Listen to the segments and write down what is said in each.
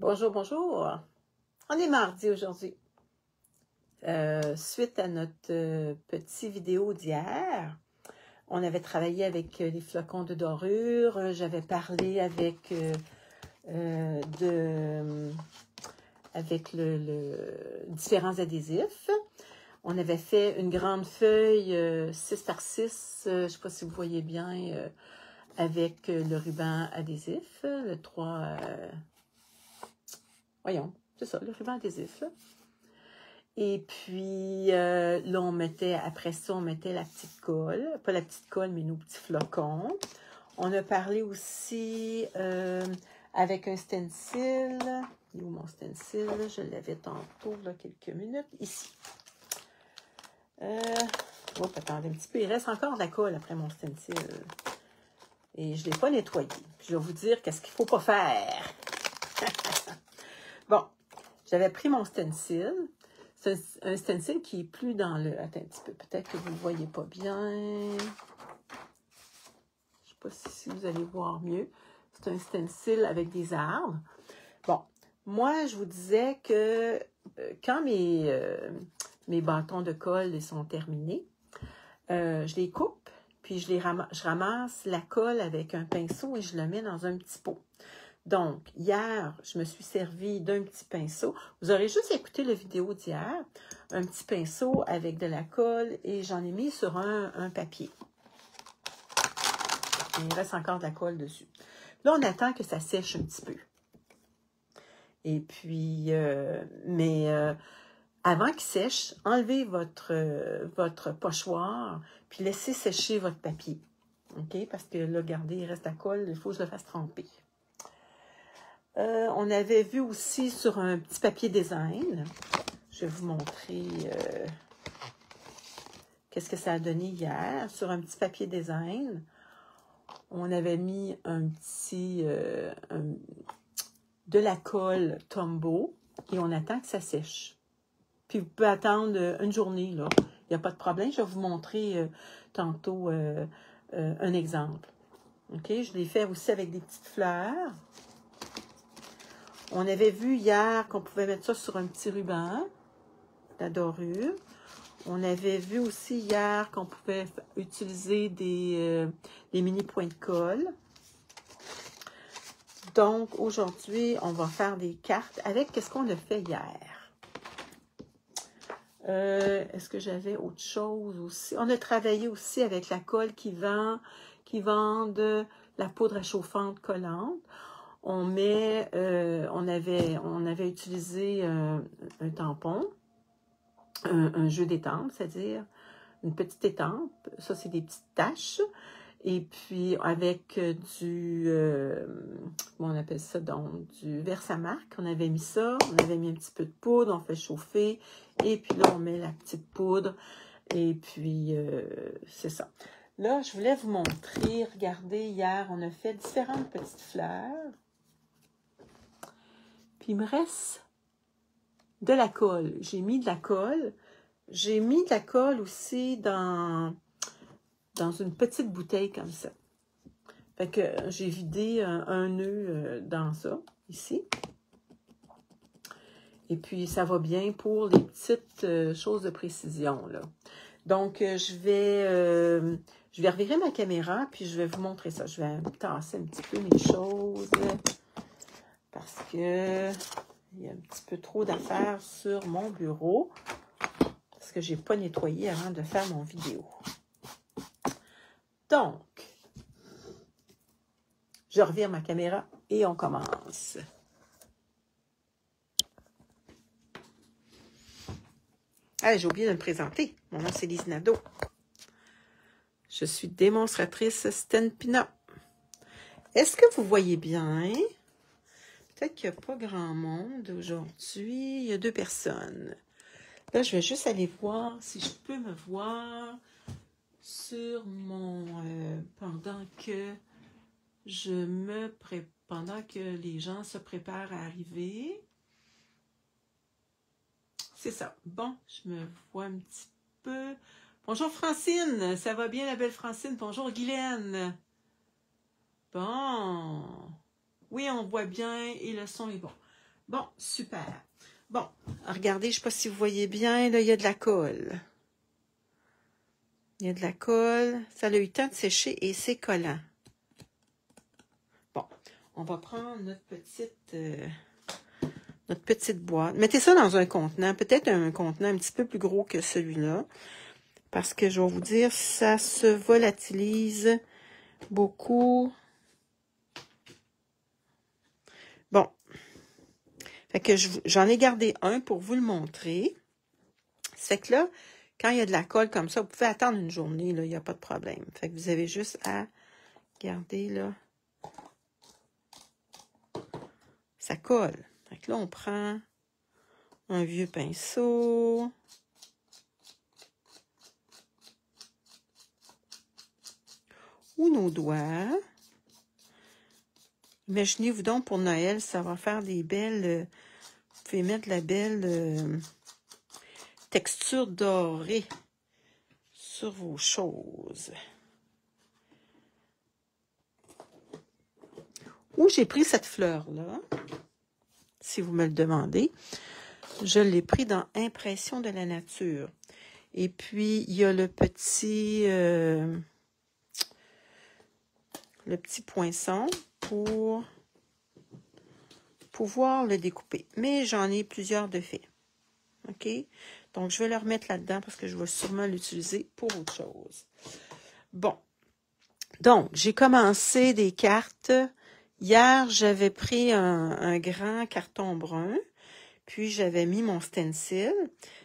Bonjour, bonjour. On est mardi aujourd'hui. Suite à notre petite vidéo d'hier, on avait travaillé avec les flocons de dorure. J'avais parlé avec différents adhésifs. On avait fait une grande feuille 6 par 6, je ne sais pas si vous voyez bien, avec le ruban adhésif, le 3... voyons, c'est ça, le ruban adhésif, là. Et puis, là, on mettait, après ça, on mettait la petite colle. Pas la petite colle, mais nos petits flocons. On a parlé aussi avec un stencil. Il est où mon stencil? Je l'avais tantôt, là, quelques minutes. Ici. Attendez un petit peu. Il reste encore de la colle après mon stencil. Et je ne l'ai pas nettoyé. Puis je vais vous dire qu'est-ce qu'il ne faut pas faire. Bon, j'avais pris mon stencil. C'est un stencil qui est plus dans le... Attends un petit peu, peut-être que vous ne le voyez pas bien. Je ne sais pas si vous allez voir mieux. C'est un stencil avec des arbres. Bon, moi, je vous disais que quand mes bâtons de colle ils sont terminés, je les coupe, puis je ramasse la colle avec un pinceau et je la mets dans un petit pot. Donc, hier, je me suis servi d'un petit pinceau. Vous aurez juste écouté la vidéo d'hier. Un petit pinceau avec de la colle et j'en ai mis sur un papier. Il reste encore de la colle dessus. Là, on attend que ça sèche un petit peu. Et puis, avant qu'il sèche, enlevez votre pochoir puis laissez sécher votre papier. OK? Parce que là, regardez, il reste la colle. Il faut que je le fasse tremper. On avait vu aussi sur un petit papier design. Je vais vous montrer qu'est-ce que ça a donné hier. Sur un petit papier design, on avait mis de la colle Tombow et on attend que ça sèche. Puis vous pouvez attendre une journée, là. Il n'y a pas de problème. Je vais vous montrer tantôt un exemple. OK? Je l'ai fait aussi avec des petites fleurs. On avait vu hier qu'on pouvait mettre ça sur un petit ruban, la dorure. On avait vu aussi hier qu'on pouvait utiliser des mini points de colle. Donc, aujourd'hui, on va faire des cartes avec qu'est-ce qu'on a fait hier. Est-ce que j'avais autre chose aussi? On a travaillé aussi avec la colle qui vend de la poudre réchauffante collante. On avait utilisé un tampon, un jeu d'étampe, c'est-à-dire une petite étampe. Ça, c'est des petites taches. Et puis, avec comment on appelle ça, donc, du Versamark, on avait mis ça. On avait mis un petit peu de poudre, on fait chauffer. Et puis là, on met la petite poudre. Et puis, c'est ça. Là, je voulais vous montrer, regardez, hier, on a fait différentes petites fleurs. Puis il me reste de la colle. J'ai mis de la colle. J'ai mis de la colle aussi dans une petite bouteille comme ça. Fait que j'ai vidé un nœud dans ça, ici. Et puis ça va bien pour les petites choses de précision, là. Donc, je vais revirer ma caméra, puis je vais vous montrer ça. Je vais tasser un petit peu mes choses. Parce que il y a un petit peu trop d'affaires sur mon bureau. Parce que je n'ai pas nettoyé avant de faire mon vidéo. Donc, je revire ma caméra et on commence. Ah, j'ai oublié de me présenter. Mon nom, c'est Lise Nadeau. Je suis démonstratrice Stampin' Up. Est-ce que vous voyez bien? Peut-être qu'il n'y a pas grand monde aujourd'hui. Il y a 2 personnes. Là, je vais juste aller voir si je peux me voir sur mon... pendant que les gens se préparent à arriver. C'est ça. Bon, je me vois un petit peu. Bonjour Francine, ça va bien la belle Francine? Bonjour Guylaine. Bon... Oui, on voit bien et le son est bon. Bon, super. Bon, regardez, je ne sais pas si vous voyez bien, là, il y a de la colle. Il y a de la colle. Ça a eu le temps de sécher et c'est collant. Bon, on va prendre notre petite boîte. Mettez ça dans un contenant, peut-être un contenant un petit peu plus gros que celui-là. Parce que je vais vous dire, ça se volatilise beaucoup. Bon. Fait que j'en ai gardé un pour vous le montrer. C'est que là, quand il y a de la colle comme ça, vous pouvez attendre une journée, là, il n'y a pas de problème. Fait que vous avez juste à garder, là. Ça colle. Fait que là, on prend un vieux pinceau. Ou nos doigts. Imaginez-vous donc pour Noël, ça va faire des belles... vous pouvez mettre la belle texture dorée sur vos choses. Où j'ai pris cette fleur-là, si vous me le demandez, je l'ai pris dans Impression de la nature. Et puis, il y a le petit poinçon pour pouvoir le découper. Mais j'en ai plusieurs de faits. OK? Donc, je vais le remettre là-dedans parce que je vais sûrement l'utiliser pour autre chose. Bon. Donc, j'ai commencé des cartes. Hier, j'avais pris un grand carton brun, puis j'avais mis mon stencil.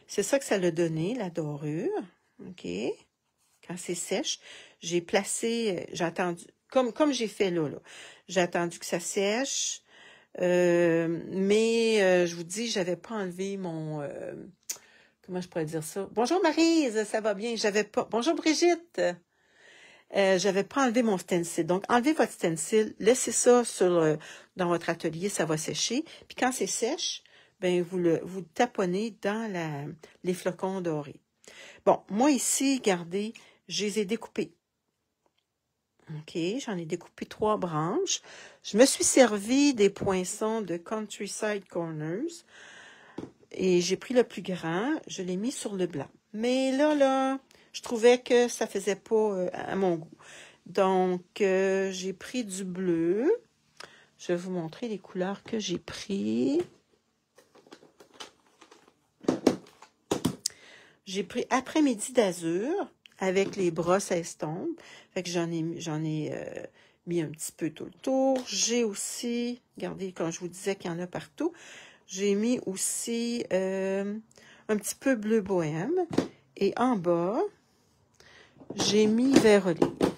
C'est ça que ça l'a donné, la dorure. OK? Quand c'est sèche, j'ai placé, j'ai attendu, comme j'ai fait là. J'ai attendu que ça sèche, mais je vous dis, j'avais pas enlevé mon... comment je pourrais dire ça? Bonjour Maryse, ça va bien? J'avais pas... Bonjour Brigitte! J'avais pas enlevé mon stencil. Donc, enlevez votre stencil, laissez ça dans votre atelier, ça va sécher. Puis quand c'est sèche, ben vous taponnez dans les flocons dorés. Bon, moi ici, regardez, je les ai découpés. OK, j'en ai découpé 3 branches. Je me suis servi des poinçons de Countryside Corners. Et j'ai pris le plus grand, je l'ai mis sur le blanc. Mais là, je trouvais que ça faisait pas à mon goût. Donc, j'ai pris du bleu. Je vais vous montrer les couleurs que j'ai pris. J'ai pris après-midi d'azur avec les brosses à estompe. Fait que j'en ai mis un petit peu tout le tour. J'ai aussi, regardez, quand je vous disais qu'il y en a partout, j'ai mis aussi un petit peu bleu bohème. Et en bas, j'ai mis vert olive.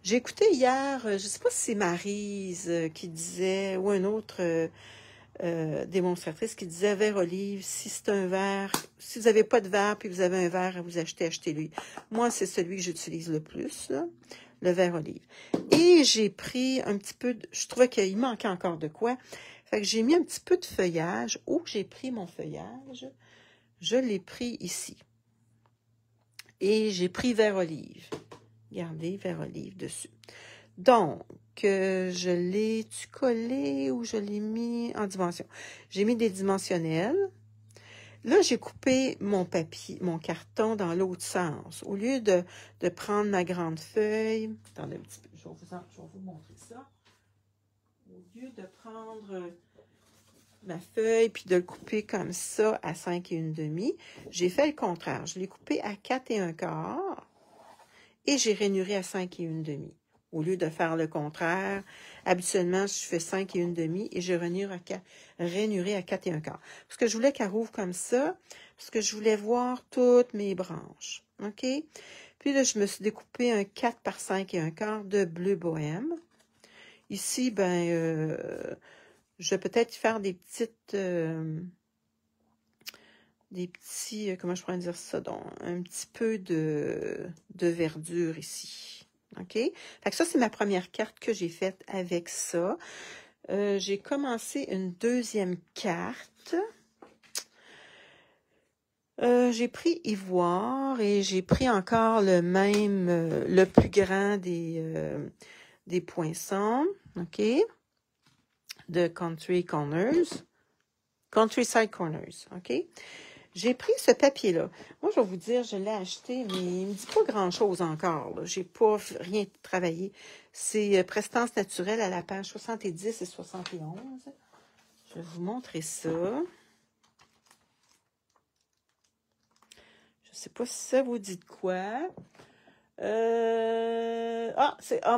J'ai écouté hier, je ne sais pas si c'est Maryse qui disait, ou une autre démonstratrice qui disait vert olive, si c'est un verre, si vous n'avez pas de verre puis vous avez un verre à vous acheter, achetez-lui. Moi, c'est celui que j'utilise le plus, là, le vert olive. Et j'ai pris un petit peu, je trouvais qu'il manquait encore de quoi. Fait que j'ai mis un petit peu de feuillage. Où j'ai pris mon feuillage? Je l'ai pris ici. Et j'ai pris vert olive. Regardez, vert olive dessus. Donc, je l'ai-tu collé ou je l'ai mis en dimension? J'ai mis des dimensionnels. Là, j'ai coupé mon papier, mon carton dans l'autre sens. Au lieu de prendre ma grande feuille, attendez un petit peu, je vais vous montrer ça. Au lieu de prendre ma feuille puis de le couper comme ça à 5 1/2, j'ai fait le contraire. Je l'ai coupé à 4 1/4 et j'ai rainuré à 5 1/2. Au lieu de faire le contraire, habituellement, je fais 5 1/2 et je rainuré à 4 1/4. Parce que je voulais qu'elle rouvre comme ça, parce que je voulais voir toutes mes branches. OK? Puis là, je me suis découpé un 4 par 5 1/4 de bleu bohème. Ici, ben, je vais peut-être faire des petits, comment je pourrais dire ça, donc, un petit peu de verdure ici. OK? Fait que ça, c'est ma première carte que j'ai faite avec ça. J'ai commencé une deuxième carte. J'ai pris ivoire et j'ai pris encore le plus grand des poinçons. OK? De Country Corners. Countryside Corners, OK? J'ai pris ce papier-là. Moi, je vais vous dire, je l'ai acheté, mais il ne me dit pas grand-chose encore. Je n'ai pas rien travaillé. C'est Prestance naturelle à la page 70 et 71. Je vais vous montrer ça. Je ne sais pas si ça vous dit de quoi.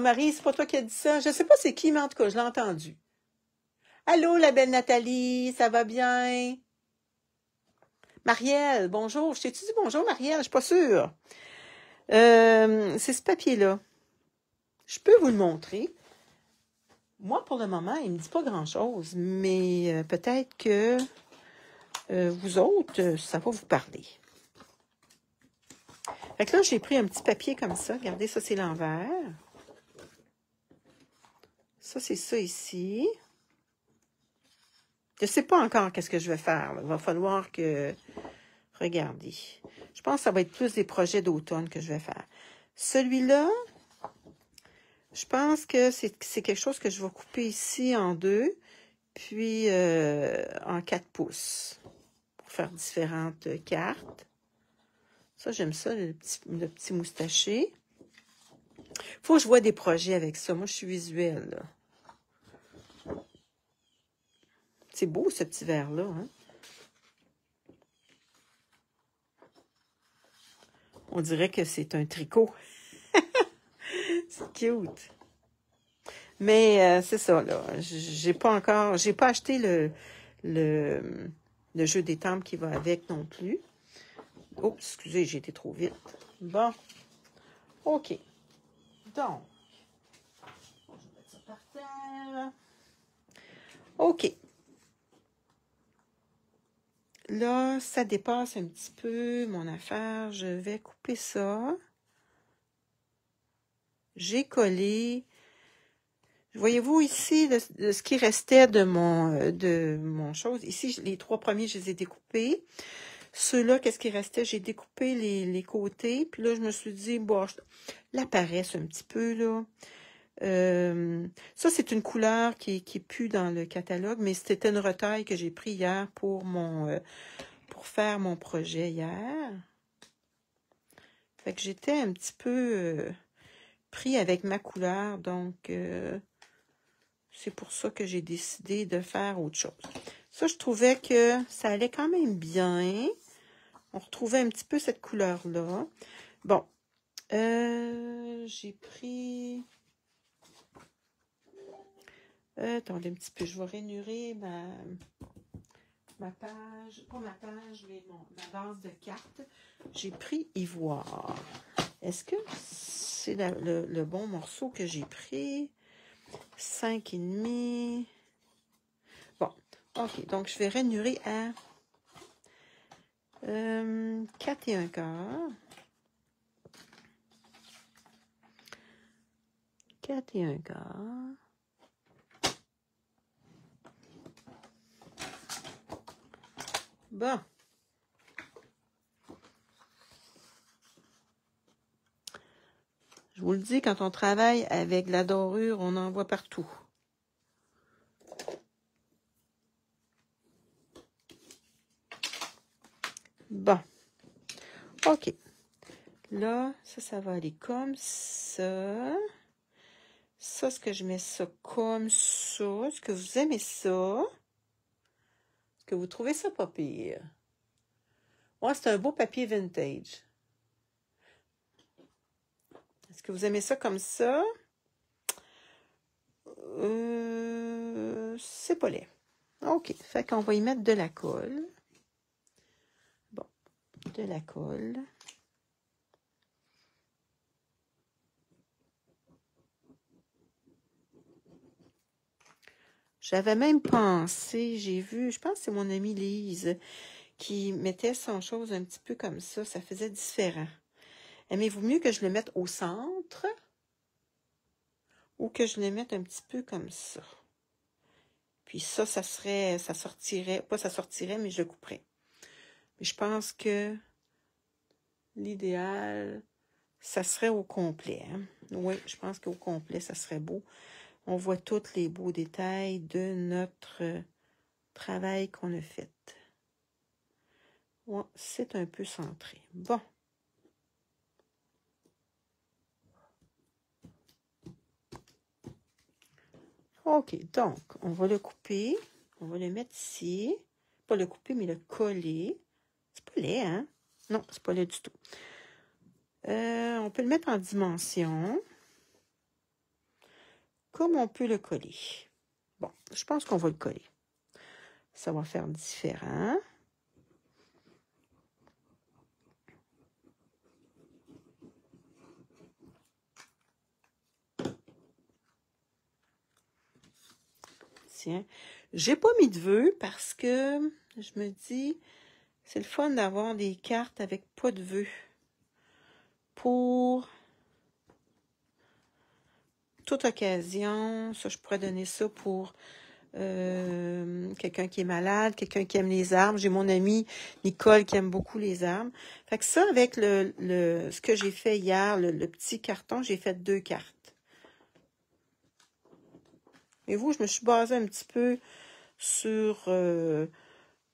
Marie, c'est pas toi qui as dit ça. Je ne sais pas c'est qui, mais en tout cas, je l'ai entendu. Allô, la belle Nathalie, ça va bien? Marielle, bonjour. Je t'ai-tu dit bonjour, Marielle? Je suis pas sûre. C'est ce papier-là. Je peux vous le montrer. Moi, pour le moment, il ne me dit pas grand-chose, mais peut-être que vous autres, ça va vous parler. Fait que là, j'ai pris un petit papier comme ça. Regardez, ça, c'est l'envers. Ça, c'est ça ici. Je ne sais pas encore qu'est-ce que je vais faire. Là. Il va falloir que... Regardez. Je pense que ça va être plus des projets d'automne que je vais faire. Celui-là, je pense que c'est quelque chose que je vais couper ici en 2, puis en 4 pouces, pour faire différentes cartes. Ça, j'aime ça, le petit moustaché. Faut que je vois des projets avec ça. Moi, je suis visuelle, là. C'est beau, ce petit verre-là, hein? On dirait que c'est un tricot. C'est cute. Mais c'est ça, là. J'ai pas acheté le jeu des temples qui va avec non plus. Oh, excusez, j'ai été trop vite. Bon. OK. Donc, je vais mettre ça par terre. OK. Là, ça dépasse un petit peu mon affaire. Je vais couper ça. J'ai collé. Voyez-vous ici, ce qui restait de mon chose. Ici, les 3 premiers, je les ai découpés. Ceux-là, qu'est-ce qui restait? J'ai découpé les côtés. Puis là, je me suis dit, bon, la paresse un petit peu, là. Ça, c'est une couleur qui est plus dans le catalogue, mais c'était une retaille que j'ai pris hier pour faire mon projet hier. Fait que j'étais un petit peu pris avec ma couleur, donc c'est pour ça que j'ai décidé de faire autre chose. Ça, je trouvais que ça allait quand même bien. On retrouvait un petit peu cette couleur-là. Bon, j'ai pris... attendez un petit peu, je vais rainurer ma page, pas ma page, mais ma base de cartes. J'ai pris ivoire. Est-ce que c'est le bon morceau que j'ai pris? 5,5. Bon, OK. Donc, je vais rainurer à 4 et 1/4. 4 et 1/4. Bon. Je vous le dis, quand on travaille avec la dorure, on en voit partout. Bon. OK. Là, ça va aller comme ça. Ça, est-ce que je mets ça comme ça? Est-ce que vous aimez ça? Est-ce que vous trouvez ça pas pire? Ouais, c'est un beau papier vintage. Est-ce que vous aimez ça comme ça? C'est pas laid. OK. Fait qu'on va y mettre de la colle. Bon, de la colle. J'avais même pensé, j'ai vu, je pense que c'est mon amie Lise qui mettait son chose un petit peu comme ça. Ça faisait différent. Aimez-vous mieux que je le mette au centre ou que je le mette un petit peu comme ça? Puis ça sortirait, pas ça sortirait, mais je le couperais. Mais je pense que l'idéal, ça serait au complet. Hein? Oui, je pense qu'au complet, ça serait beau. On voit tous les beaux détails de notre travail qu'on a fait. Ouais, c'est un peu centré. Bon. OK, donc, on va le couper. On va le mettre ici. Pas le couper, mais le coller. C'est pas laid, hein? Non, c'est pas laid du tout. On peut le mettre en dimension. Comme on peut le coller. Bon, je pense qu'on va le coller. Ça va faire différent. Tiens, j'ai pas mis de vœux parce que je me dis, c'est le fun d'avoir des cartes avec pas de vœux. Pour toute occasion, ça, je pourrais donner ça pour quelqu'un qui est malade, quelqu'un qui aime les arbres. J'ai mon amie Nicole qui aime beaucoup les arbres. Fait que ça, avec ce que j'ai fait hier, le petit carton, j'ai fait 2 cartes. Et vous, je me suis basée un petit peu sur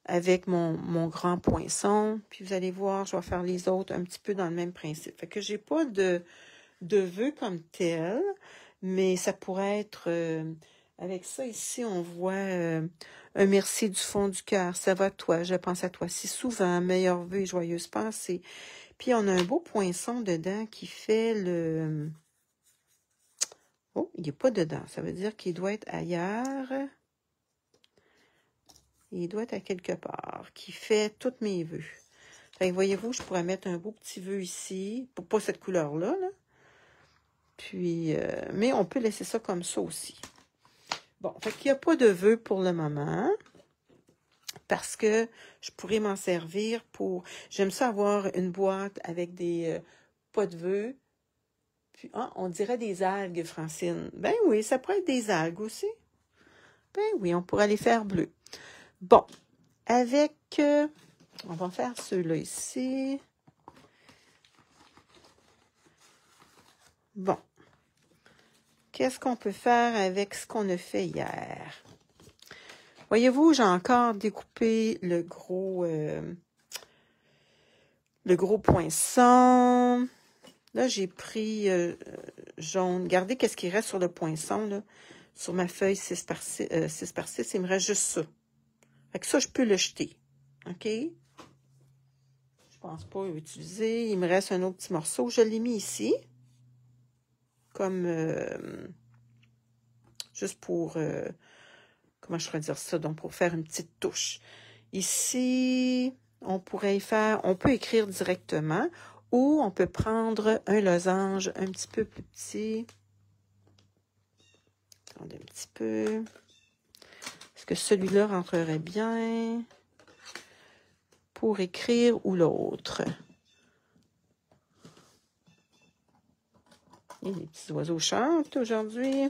avec mon grand poinçon. Puis vous allez voir, je vais faire les autres un petit peu dans le même principe. Fait que j'ai pas de vœux comme tel, mais ça pourrait être avec ça ici, on voit un merci du fond du cœur. Ça va toi, je pense à toi si souvent, meilleurs vœux et joyeuses pensées. Puis on a un beau poinçon dedans qui fait le... Oh, il n'est pas dedans. Ça veut dire qu'il doit être ailleurs. Il doit être à quelque part, qui fait tous mes vœux. Fait que voyez-vous, je pourrais mettre un beau petit vœu ici, pour pas cette couleur-là, là. Puis, mais on peut laisser ça comme ça aussi. Bon, fait qu'il n'y a pas de vœux pour le moment, parce que je pourrais m'en servir pour... J'aime ça avoir une boîte avec des pas de vœux. Puis, on dirait des algues, Francine. Ben oui, ça pourrait être des algues aussi. Ben oui, on pourrait les faire bleues. Bon, avec... on va faire ceux-là ici. Bon. Qu'est-ce qu'on peut faire avec ce qu'on a fait hier? Voyez-vous, j'ai encore découpé le gros poinçon. Là, j'ai pris jaune. Regardez qu'est-ce qui reste sur le poinçon, là. Sur ma feuille 6 par 6, il me reste juste ça. Fait que ça, je peux le jeter. OK? Je pense pas utiliser. Il me reste un autre petit morceau. Je l'ai mis ici. Comme juste pour... comment je pourrais dire ça? Donc, pour faire une petite touche. Ici, on pourrait faire... On peut écrire directement ou on peut prendre un losange un petit peu plus petit. Attendez un petit peu. Est-ce que celui-là rentrerait bien pour écrire ou l'autre? Et les petits oiseaux chantent aujourd'hui.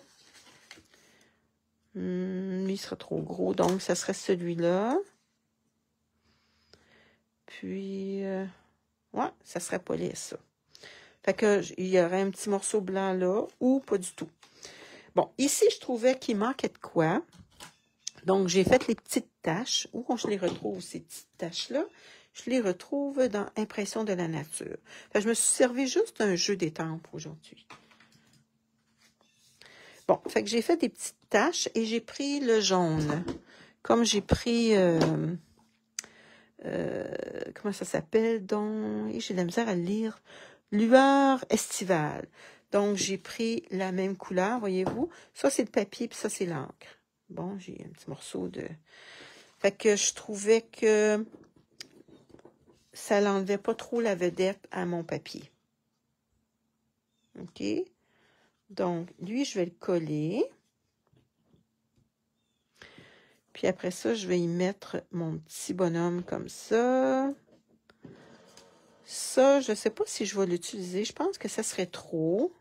Lui, il sera trop gros, donc ça serait celui-là. Puis, ouais, ça serait pas laid, ça. Fait que il y aurait un petit morceau blanc là, ou pas du tout. Bon, ici, je trouvais qu'il manquait de quoi. Donc, j'ai fait les petites taches. Où je les retrouve, ces petites taches-là? Je les retrouve dans Impression de la nature. Fait que je me suis servi juste d'un jeu d'étampes aujourd'hui. Bon, fait que j'ai fait des petites taches et j'ai pris le jaune. Comme j'ai pris... comment ça s'appelle? Donc, j'ai de la misère à le lire. Lueur estivale. Donc, j'ai pris la même couleur, voyez-vous. Ça, c'est le papier, puis ça, c'est l'encre. Bon, j'ai un petit morceau de... Fait que je trouvais que ça l'enlevait pas trop la vedette à mon papier. OK? Donc, lui, je vais le coller. Puis après ça, je vais y mettre mon petit bonhomme comme ça. Ça, je ne sais pas si je vais l'utiliser. Je pense que ça serait trop.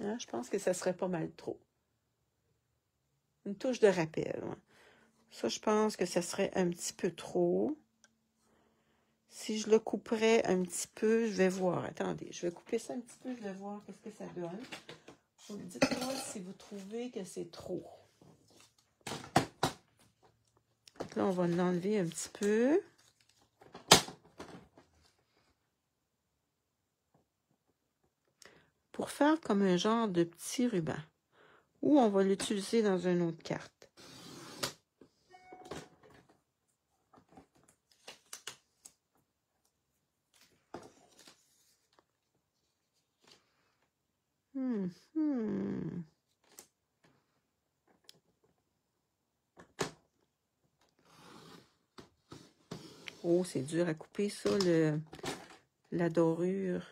Hein, je pense que ça serait pas mal trop. Une touche de rappel. Ouais. Ça, je pense que ça serait un petit peu trop. Si je le couperais un petit peu, je vais voir. Attendez, je vais couper ça un petit peu, je vais voir qu'est-ce que ça donne. Vous me dites-moi si vous trouvez que c'est trop. là, on va en enlever un petit peu. Pour faire comme un genre de petit ruban. Ou on va l'utiliser dans une autre carte. Oh, c'est dur à couper ça, la dorure.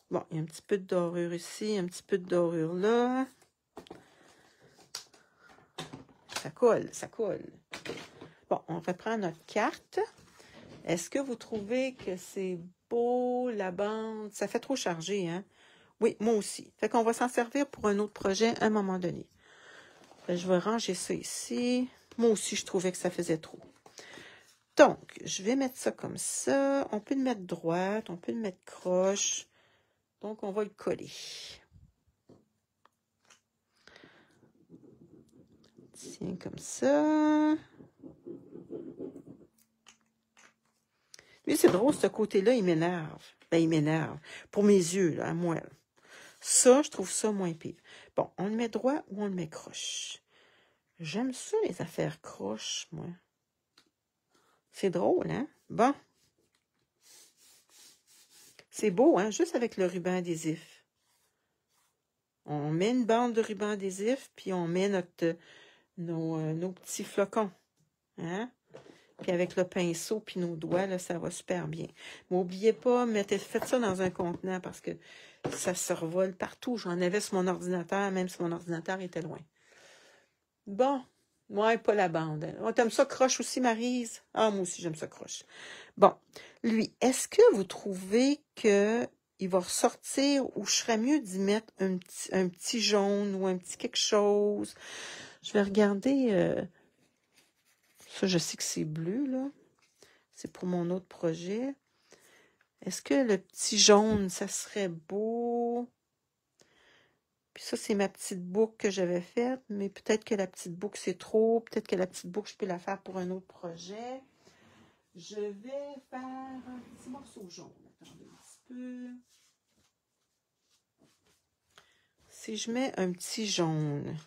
Bon, il y a un petit peu de dorure ici, un petit peu de dorure là. Ça colle, ça colle. Bon, on reprend notre carte. Est-ce que vous trouvez que c'est beau, la bande? Ça fait trop chargé, hein? Oui, moi aussi. Fait qu'on va s'en servir pour un autre projet à un moment donné. Je vais ranger ça ici. Moi aussi, je trouvais que ça faisait trop. Donc, je vais mettre ça comme ça. On peut le mettre droite, on peut le mettre croche. Donc, on va le coller. Tiens, comme ça. Lui, c'est drôle, ce côté-là, il m'énerve. Ben, il m'énerve. Pour mes yeux, là, à moi. Là. Ça, je trouve ça moins pire. Bon, on le met droit ou on le met croche. J'aime ça, les affaires croches, moi. C'est drôle, hein? Bon. C'est beau, hein? Juste avec le ruban adhésif. On met une bande de ruban adhésif, puis on met nos petits flocons. Hein? Puis avec le pinceau, puis nos doigts, là, ça va super bien. Mais n'oubliez pas, faites ça dans un contenant parce que ça se revole partout. J'en avais sur mon ordinateur, même si mon ordinateur était loin. Bon. Ouais, pas la bande. On t'aime ça croche aussi, Maryse? Ah, moi aussi, j'aime ça croche. Bon. Lui, est-ce que vous trouvez que il va ressortir ou je serais mieux d'y mettre un petit jaune ou un petit quelque chose? Je vais regarder. Ça, je sais que c'est bleu, là. C'est pour mon autre projet. Est-ce que le petit jaune, ça serait beau? Puis ça, c'est ma petite boucle que j'avais faite, mais peut-être que la petite boucle, c'est trop. Peut-être que la petite boucle, je peux la faire pour un autre projet. Je vais faire un petit morceau jaune. Attendez un petit peu. Si je mets un petit jaune,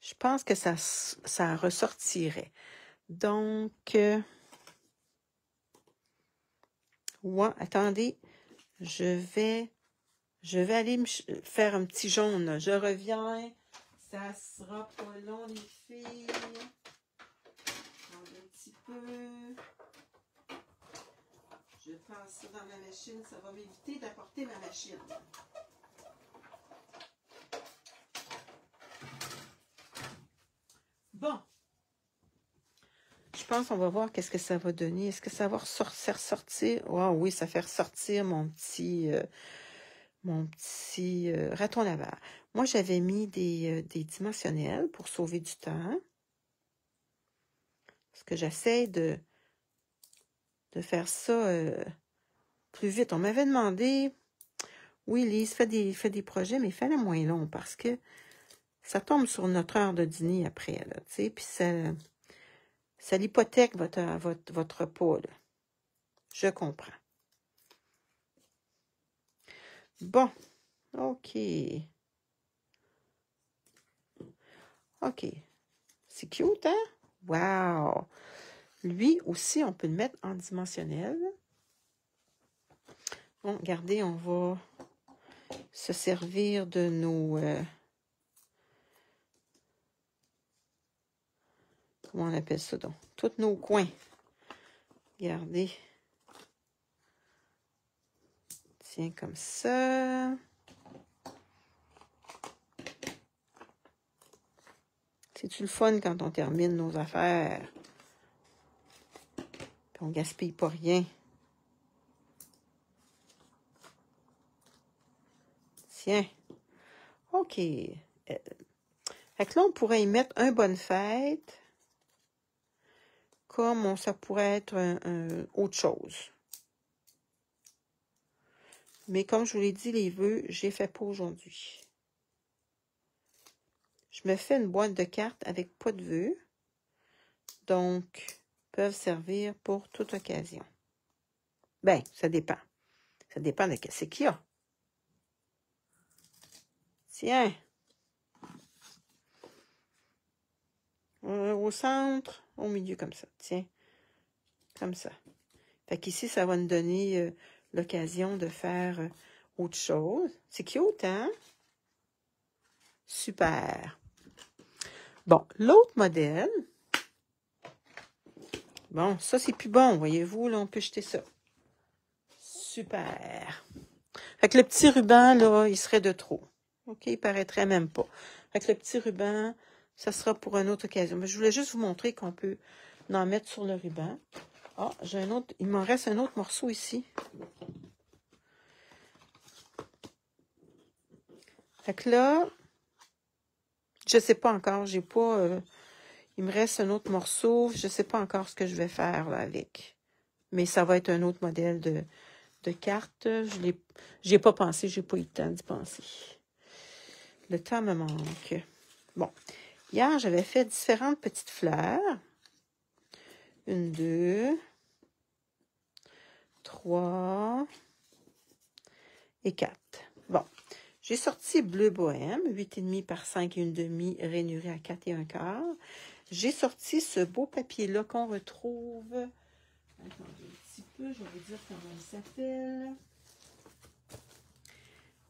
je pense que ça ressortirait. Donc, ouais, attendez, je vais aller faire un petit jaune. Je reviens. Ça sera pas long, les filles. Un petit peu. Je passe ça dans ma machine. Ça va m'éviter d'apporter ma machine. Bon. Je pense qu'on va voir qu'est-ce que ça va donner. Est-ce que ça va ressortir? Oh, oui, ça fait ressortir mon petit raton laveur. Moi, j'avais mis des dimensionnels pour sauver du temps. Parce que j'essaie de faire ça plus vite. On m'avait demandé, oui, Lise, fais des projets, mais fais-le moins long parce que ça tombe sur notre heure de dîner après, là, tu sais, puis ça l'hypothèque votre repas, là. Je comprends. Bon, OK. OK. C'est cute, hein? Wow! Lui aussi, on peut le mettre en dimensionnel. Bon, regardez, on va se servir de nos... comment on appelle ça donc? Tous nos coins. Regardez. Tiens, comme ça. C'est-tu le fun quand on termine nos affaires? Puis on gaspille pas rien. Tiens. OK. Fait que là, on pourrait y mettre un bonne fête. Comme ça pourrait être autre chose. Mais comme je vous l'ai dit, les vœux, j'ai fait pas aujourd'hui. je me fais une boîte de cartes avec pas de vœux. Donc, peuvent servir pour toute occasion. Ben, ça dépend. Ça dépend de ce qu'il y a. Tiens. Au centre, au milieu, comme ça. Tiens. Comme ça. Fait qu'ici, ça va nous donner l'occasion de faire autre chose. C'est cute, hein? Super. Bon, l'autre modèle. Bon, ça, c'est plus bon, voyez-vous. Là, on peut jeter ça. Super. Fait que le petit ruban, là, il serait de trop. OK, il paraîtrait même pas. Fait que le petit ruban, ça sera pour une autre occasion. Mais je voulais juste vous montrer qu'on peut en mettre sur le ruban. Ah, j'ai un autre, il m'en reste un autre morceau ici. Fait que là, je sais pas encore, j'ai pas... il me reste un autre morceau, je sais pas encore ce que je vais faire là, avec. Mais ça va être un autre modèle de carte. J'y ai pas pensé, j'ai pas eu le temps d'y penser. Le temps me manque. Bon, hier, j'avais fait différentes petites fleurs. 1, 2, 3 et 4. Bon, j'ai sorti Bleu Bohème, 8,5 par 5,5, rainuré à 4 1/4. J'ai sorti ce beau papier-là qu'on retrouve... Attendez un petit peu, je vais vous dire comment il s'appelle.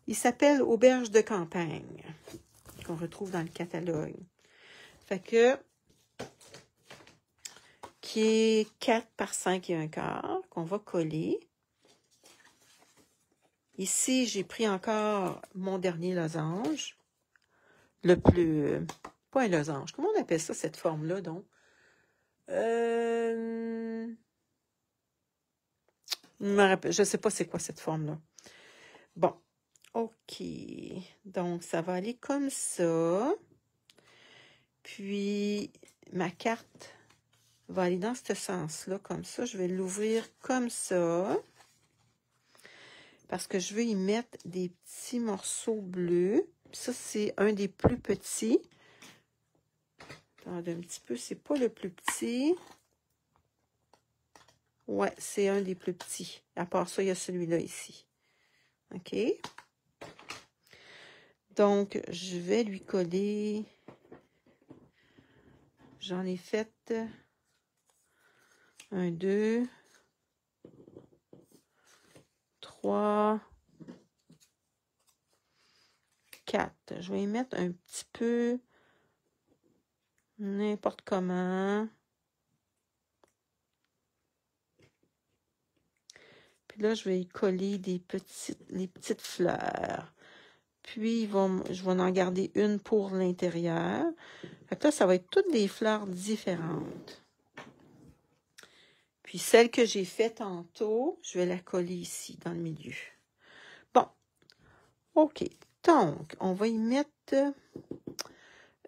Il s'appelle Auberge de campagne, qu'on retrouve dans le catalogue. Fait que, qui est 4 par 5 1/4, qu'on va coller. Ici, j'ai pris encore mon dernier losange. Le plus... pas un losange. Comment on appelle ça, cette forme-là, donc? Je ne sais pas c'est quoi cette forme-là. Bon. OK. Donc, ça va aller comme ça. Puis, ma carte va aller dans ce sens-là, comme ça. Je vais l'ouvrir comme ça. Parce que je veux y mettre des petits morceaux bleus. Puis ça, c'est un des plus petits. Attendez un petit peu, c'est pas le plus petit. Ouais, c'est un des plus petits. À part ça, il y a celui-là ici. OK? Donc, je vais lui coller... J'en ai fait 1, 2, 3, 4. Je vais y mettre un petit peu n'importe comment. Puis là, je vais y coller les petites fleurs. Puis, je vais en garder une pour l'intérieur. Fait que là, ça va être toutes des fleurs différentes. Puis, celle que j'ai faite tantôt, je vais la coller ici, dans le milieu. Bon. OK. Donc, on va y mettre...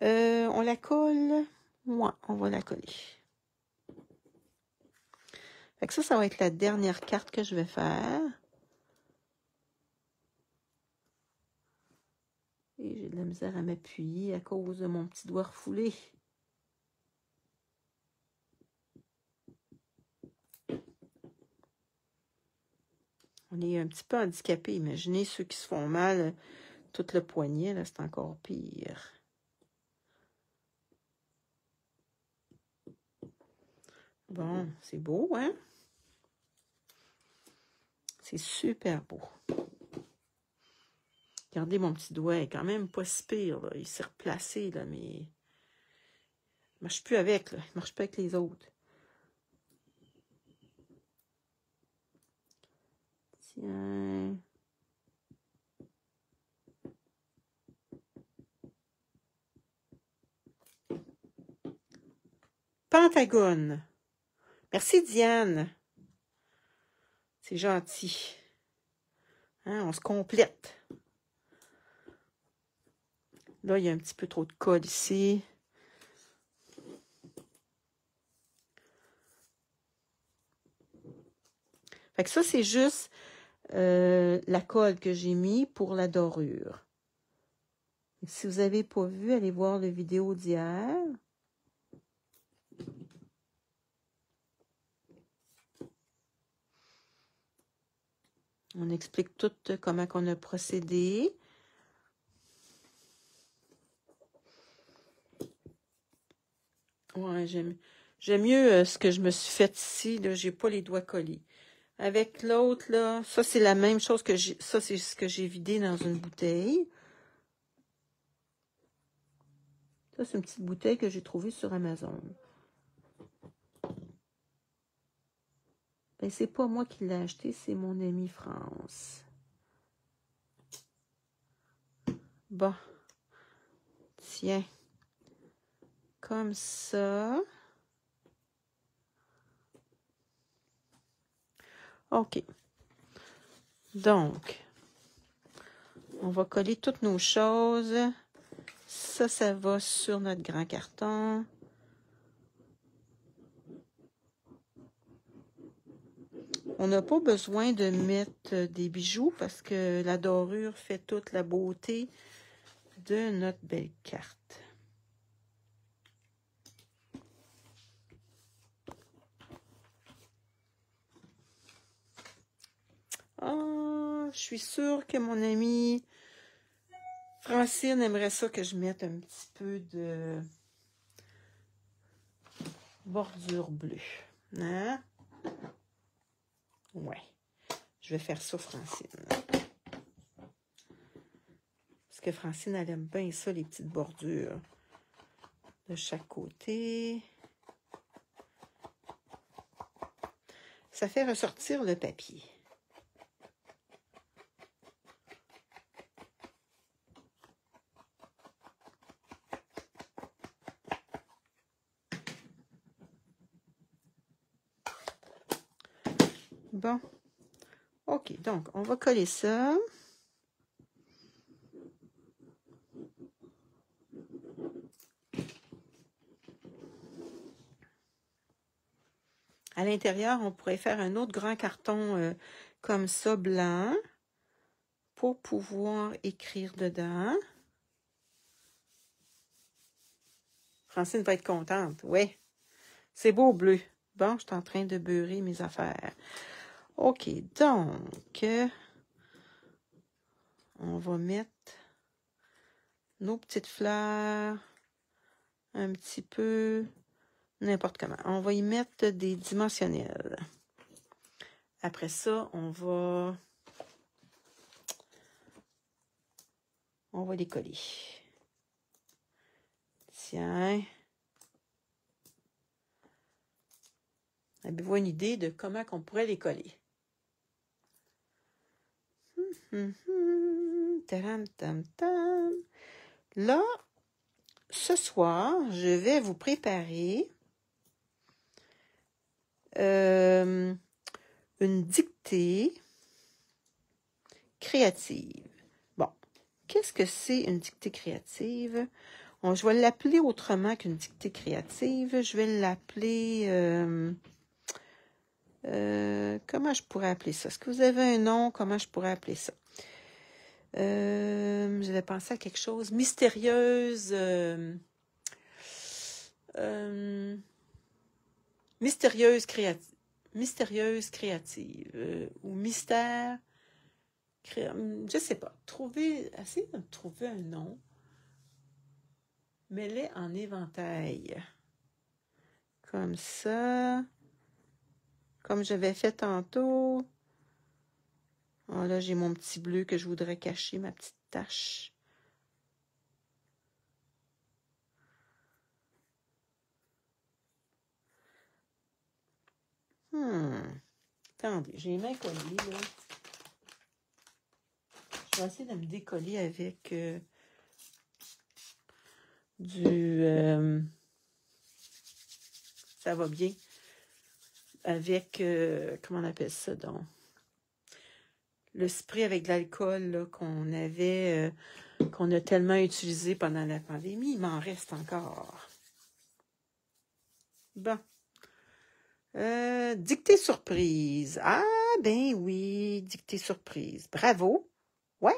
on la colle. Ouais, on va la coller. Fait que ça va être la dernière carte que je vais faire. Et j'ai de la misère à m'appuyer à cause de mon petit doigt refoulé. On est un petit peu handicapé. Imaginez ceux qui se font mal, tout le poignet, là, c'est encore pire. Bon, c'est beau, hein? C'est super beau. Regardez mon petit doigt, il est quand même pas si pire, là. Il s'est replacé, là, mais... Il marche plus avec, là. Il marche pas avec les autres. Tiens... Pentagone. Merci, Diane. C'est gentil. Hein, on se complète. Là, il y a un petit peu trop de colle ici. Fait que ça, c'est juste la colle que j'ai mis pour la dorure. Si vous n'avez pas vu, allez voir la vidéo d'hier. On explique tout comment on a procédé. Ouais, j'aime mieux ce que je me suis fait ici. Je n'ai pas les doigts collés. Avec l'autre, là, ça c'est la même chose que j'ai. Ça, c'est ce que j'ai vidé dans une bouteille. Ça, c'est une petite bouteille que j'ai trouvée sur Amazon. Ben, c'est pas moi qui l'ai acheté, c'est mon ami France. Bon. Tiens. Comme ça. OK. Donc, on va coller toutes nos choses. Ça va sur notre grand carton. On n'a pas besoin de mettre des bijoux parce que la dorure fait toute la beauté de notre belle carte. Ah, je suis sûre que mon amie Francine aimerait ça que je mette un petit peu de bordure bleue. Hein? Ouais. Je vais faire ça, Francine. Parce que Francine, elle aime bien ça, les petites bordures de chaque côté. Ça fait ressortir le papier. Bon. OK, donc, on va coller ça. À l'intérieur, on pourrait faire un autre grand carton comme ça, blanc, pour pouvoir écrire dedans. Francine va être contente. Oui, c'est beau bleu. Bon, je suis en train de beurrer mes affaires. OK, donc, on va mettre nos petites fleurs un petit peu, n'importe comment. On va y mettre des dimensionnels. Après ça, on va les coller. Tiens. Avez-vous une idée de comment on pourrait les coller? Tam, tam, tam. Là, ce soir, je vais vous préparer une dictée créative. Bon, qu'est-ce que c'est une dictée créative? Je vais l'appeler autrement qu'une dictée créative. Je vais l'appeler... comment je pourrais appeler ça? Est-ce que vous avez un nom? Comment je pourrais appeler ça? J'avais pensé à quelque chose. Mystérieuse. Mystérieuse créative. Ou mystère. Je sais pas. Essayez de trouver un nom. Mets-les en éventail. Comme ça. Comme j'avais fait tantôt. Oh, là, j'ai mon petit bleu que je voudrais cacher, ma petite tache. Attendez, j'ai les mains collées, là. Je vais essayer de me décoller avec ça va bien. Avec, comment on appelle ça, donc? Le spray avec de l'alcool qu'on avait, qu'on a tellement utilisé pendant la pandémie. Il m'en reste encore. Bon. Dictée surprise. Ah, ben oui, dictée surprise. Bravo. Ouais.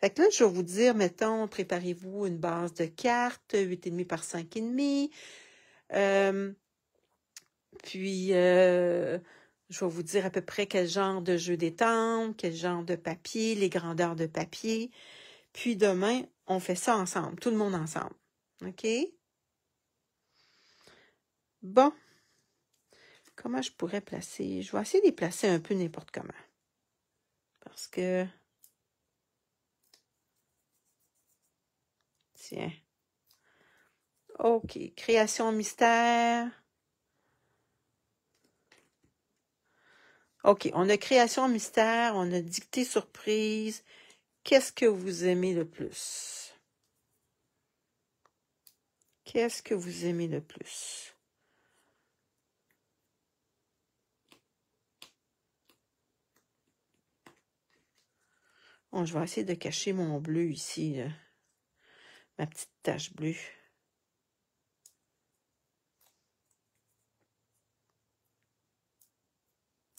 Fait que là, je vais vous dire, mettons, préparez-vous une base de cartes, 8,5 par 5,5. Puis, je vais vous dire à peu près quel genre de jeu d'étampe, quel genre de papier, les grandeurs de papier. Puis demain, on fait ça ensemble, tout le monde ensemble. OK? Bon. Comment je pourrais placer? Je vais essayer de les placer un peu n'importe comment. Parce que... Tiens. OK. Création mystère. OK. On a création mystère. On a dictée surprise. Qu'est-ce que vous aimez le plus? Qu'est-ce que vous aimez le plus? Bon, je vais essayer de cacher mon bleu ici, là. Ma petite tache bleue.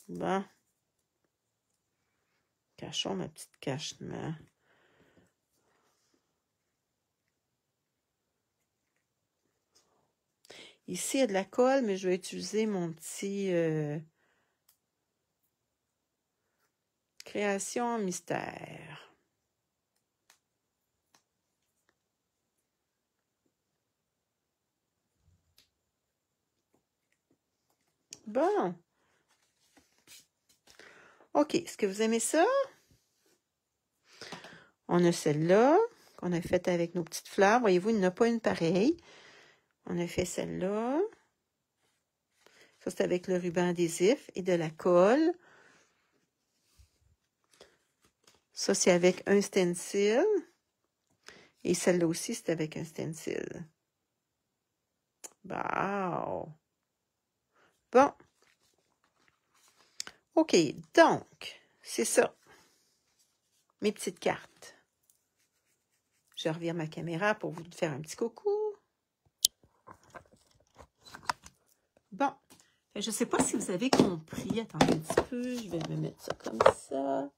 Bon. Cachons ma petite cachement. Ici, il y a de la colle, mais je vais utiliser mon petit création mystère. Bon. OK. Est-ce que vous aimez ça? On a celle-là qu'on a faite avec nos petites fleurs. Voyez-vous, il n'y en a pas une pareille. On a fait celle-là. Ça, c'est avec le ruban adhésif et de la colle. Ça, c'est avec un stencil. Et celle-là aussi, c'est avec un stencil. Wow! Bon. OK, donc, c'est ça. Mes petites cartes. Je reviens ma caméra pour vous faire un petit coucou. Bon. Je ne sais pas si vous avez compris. Attendez un petit peu. Je vais me mettre ça comme ça.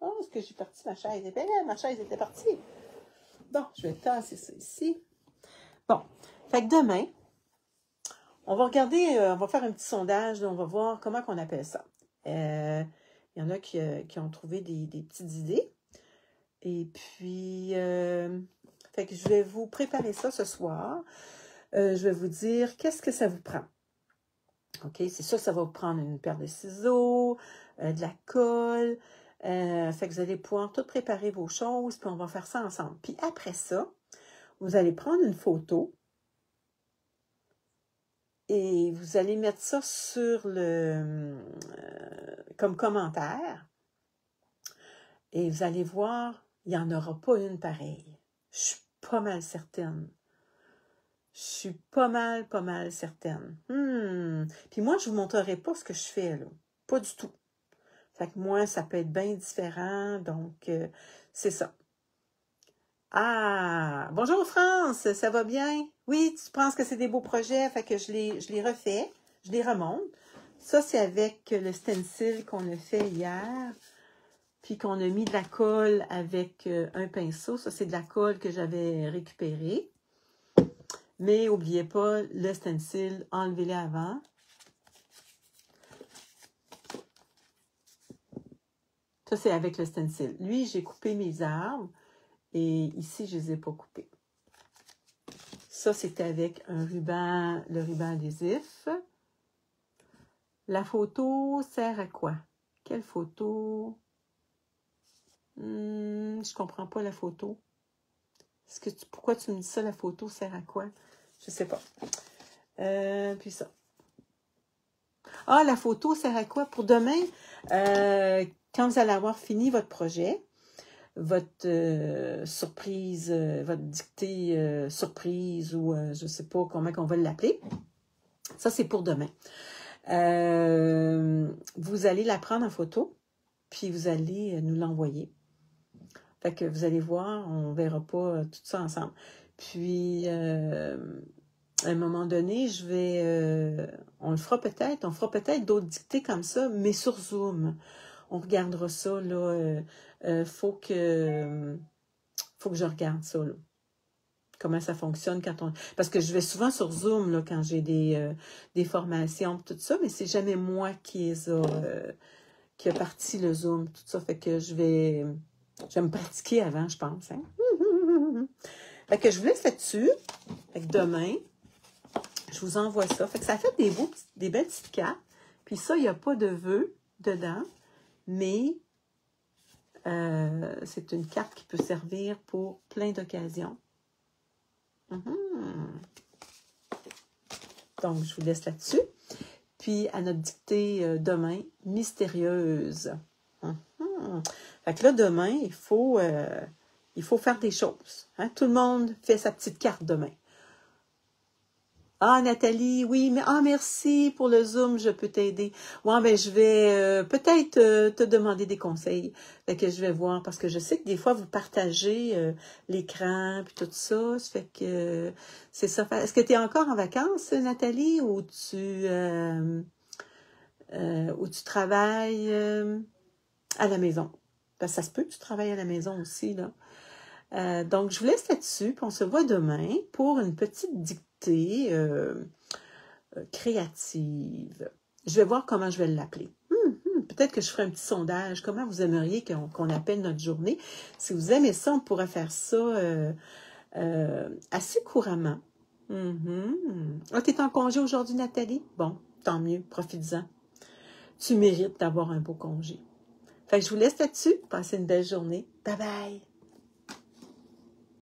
Oh, est-ce que j'ai parti ma chaise? Eh bien, ma chaise était partie. Bon, je vais tasser ça ici. Bon. Fait que demain, on va regarder, on va faire un petit sondage. Là, on va voir comment on appelle ça. Il y en a qui ont trouvé des petites idées. Et puis, fait que je vais vous préparer ça ce soir. Je vais vous dire qu'est-ce que ça vous prend. OK, c'est sûr que ça va vous prendre une paire de ciseaux, de la colle. Fait que vous allez pouvoir tout préparer vos choses, puis on va faire ça ensemble. Puis après ça, vous allez prendre une photo et vous allez mettre ça sur le comme commentaire. Et vous allez voir, il n'y en aura pas une pareille. Je suis pas mal certaine. Je suis pas mal certaine. Puis moi, je vous montrerai pas ce que je fais, là. Pas du tout. Fait que moi, ça peut être bien différent. Donc, c'est ça. Ah! Bonjour France! Ça va bien? Oui, tu penses que c'est des beaux projets? Fait que je les refais. Je les remonte. Ça, c'est avec le stencil qu'on a fait hier. Puis qu'on a mis de la colle avec un pinceau. Ça, c'est de la colle que j'avais récupérée. Mais n'oubliez pas, le stencil, enlevez-le avant. Ça, c'est avec le stencil. Lui, j'ai coupé mes arbres. Et ici, je ne les ai pas coupés. Ça, c'était avec un ruban, le ruban adhésif. La photo sert à quoi? Quelle photo? Je ne comprends pas la photo. Pourquoi tu me dis ça, la photo sert à quoi? Je ne sais pas. Puis ça. Ah, la photo sert à quoi? Pour demain, quand vous allez avoir fini votre projet, votre surprise, votre dictée surprise ou je ne sais pas comment on va l'appeler. Ça, c'est pour demain. Vous allez la prendre en photo, puis vous allez nous l'envoyer. Fait que vous allez voir, on ne verra pas tout ça ensemble. Puis, à un moment donné, on fera peut-être d'autres dictées comme ça, mais sur Zoom. on regardera ça, là. Faut que je regarde ça, là. Comment ça fonctionne quand on... Parce que je vais souvent sur Zoom, là, quand j'ai des formations, tout ça, mais c'est jamais moi qui a parti le Zoom, tout ça. Fait que je vais me pratiquer avant, je pense. Hein? Fait que je vous laisse là-dessus. Fait que demain, je vous envoie ça. Fait que ça fait des belles petites cartes. Puis ça, il n'y a pas de vœux dedans, mais c'est une carte qui peut servir pour plein d'occasions. Donc, je vous laisse là-dessus. Puis, à notre dictée demain, mystérieuse. Fait que là, demain, il faut faire des choses. Hein? Tout le monde fait sa petite carte demain. Ah, Nathalie, oui, mais merci pour le Zoom, je peux t'aider. Ouais, ben je vais peut-être te demander des conseils. Fait que je vais voir, parce que je sais que des fois, vous partagez l'écran puis tout ça. Ça fait que c'est ça. Est-ce que tu es encore en vacances, Nathalie, ou tu travailles à la maison? Parce que ça se peut que tu travailles à la maison aussi, là. Donc, je vous laisse là-dessus, puis on se voit demain pour une petite dictée créative. Je vais voir comment je vais l'appeler. Peut-être que je ferai un petit sondage. Comment vous aimeriez qu'on appelle notre journée? Si vous aimez ça, on pourrait faire ça assez couramment. Ah, tu es en congé aujourd'hui, Nathalie? Bon, tant mieux, profites-en. Tu mérites d'avoir un beau congé. Fait que je vous laisse là-dessus. Passez une belle journée. Bye bye!